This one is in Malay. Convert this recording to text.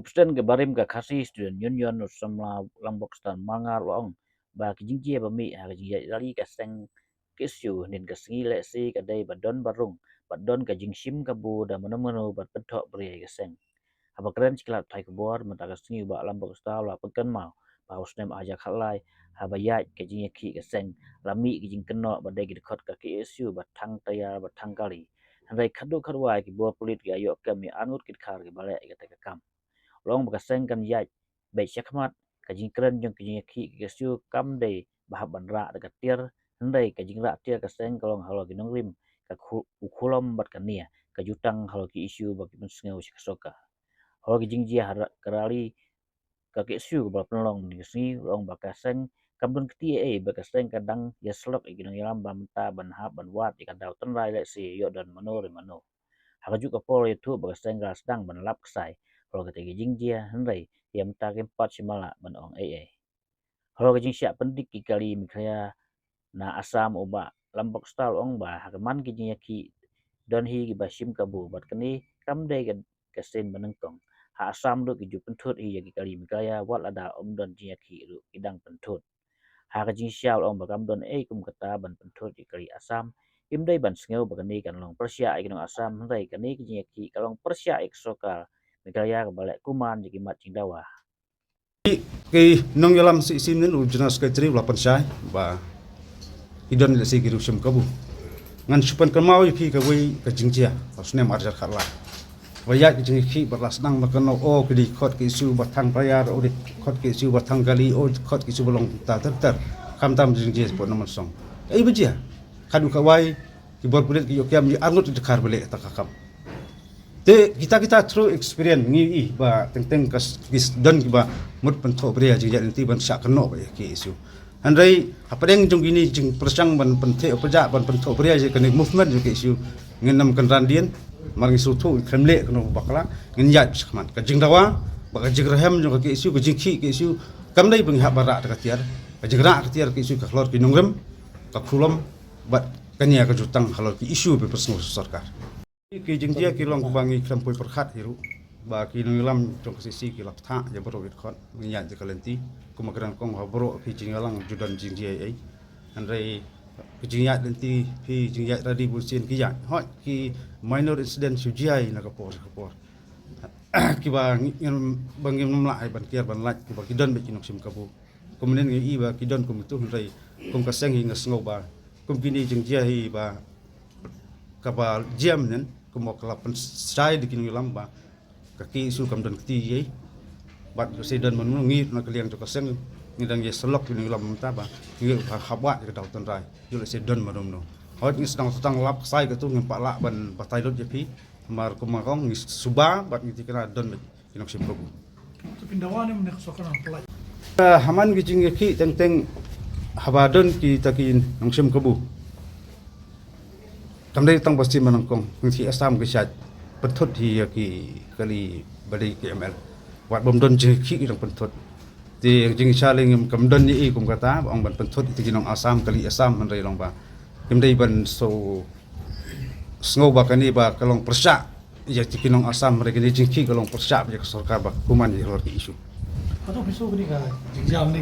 Substan ke barim ke khasi student union samla lambok stan mangar long ba kijingjia ba mi ha kijingjia lali ka seng kisyu nin ka sengi le si ka dai badon barung badon ka jingshim ka bu da mano bat pentok bri ka seng haba keren ciklat thai ka bor mata ka sengi ba lambok sta la pekan mau ba usnem aja khalai haba ya ka jingya ki ka seng lami ki jing keno ba dai ki khot ka kisyu ba thang tayar ba thang kali handai khadu khadwai ki bor polit ki ayo kami angut kit khar ki bale ka ta ka kam long bakaseng kan ya be syakmat kajing keren jong kajing ki kesyu kam de bahab banra de katir ndai kajing ra tir kaseng kalong halo ginong rim ka ukulom bat kania kajutang halo ki isu bagi pensengau soka halo kajing jia karali ka kesyu ba penlong ni si long bakaseng kabun keti bakaseng kadang ya slok ginong yalam bamta ban hab ban wat ikadau tenrai le si yo dan mano hakajuk ka pol itu bakaseng gas dang ban lap sai kalau kata gijing dia hendai yang takim pat simala ban ong kalau gijing siap pendik ki kali mikraya na asam oba lambok stal ong ba hakaman gijing ki don hi ki basim kabu bat kani kam dai kan kasen banengkong ha asam do ki ju pentut hi ki kali mikraya wat ada om don jia ki ru idang pentut ha gijing siap ong ba kam don kum kata ban pentut ki kali asam im dai ban sngeu ba kani kan long persya ikinong asam hendai kani gijing ki kalong persya ik sokal Megaya balik kuman jadi mat cing dawa. Ki nong yalam si sim nen ujana sekretari lapan syai ba idon le si giru sim kabu ngan supan kamau ki ka wei ka jingjia asne marjar khala waya ki jing ki berlas nang makano o ki khot ki su batang payar o khot ki su batang gali o khot ki su bolong ta ter kam tam jingjia po nomor song ai bejia kadu ka wai ki bor pulit ki yokyam ni arnut de kar bele ta kakam te kita through experience ngi ba teng kas gis don ba mut pentho bria jing nanti ban syak keno ba ki isu andai apadeng jong gini jing persang ban penthe opaja ban pentho bria je kene movement je ki isu ngenam kan randian margi sutu kremle keno bakla ngin ya sakman ka jing dawa ba ka jigrahem jong ki isu ka jing ki isu kam dai bang ha bara ka tiar ka jigra ka tiar ki isu ka hlor ki nongrem ka khulom ba kania ka jutang halor ki isu be persang sarkar ki jingjia ki long kubangi klampoi perkhat hiru ba ki ngilam jong sisi ki laptha ya boro wit khot ngiya je kalenti kumagran kong habro ki jingalang judan jingjia ai andai ki jingia lenti ki jingia radi busin ki ya hot ki minor incident sujiai na kapor ki ba ngin bangim namla ai ban kiar ban laj ki ba ki don be kinok sim kabu kemudian ngi ba ki don kum tu andai kum kaseng hi ngasngau ba kum kini jingjia hi ba kapal jam nen kumo kelapan sai di kini lamba kaki isu kam dan keti ye bat presiden menungi na kaliang to kaseng ngidang ye selok kini lamba taba ngi habwat ke dau rai yo presiden madomno hot ngi sedang tutang lap sai ke tu ngempak lak ban batai dot jepi mar kumakong ngi suba bat ngi tikana don kinok sim kobu to pindawane men sokan pelaj haman gi jing ki teng habadon ki takin nong sim kobu kamdai tang pasti menangkong ngi asam ke syat pentut hi ki kali bari ki ml wat bom don je ki dang pentut ti jing saling kamdon ni kum kata ong ban pentut ti ginong asam kali asam mandai long ba kamdai ban so sngo ba kani ba kalong persya ya ti ginong asam mereka ni jing ki kalong persya ya sarkar ba kuman di lor ki isu atau besok ni ka jingjam ni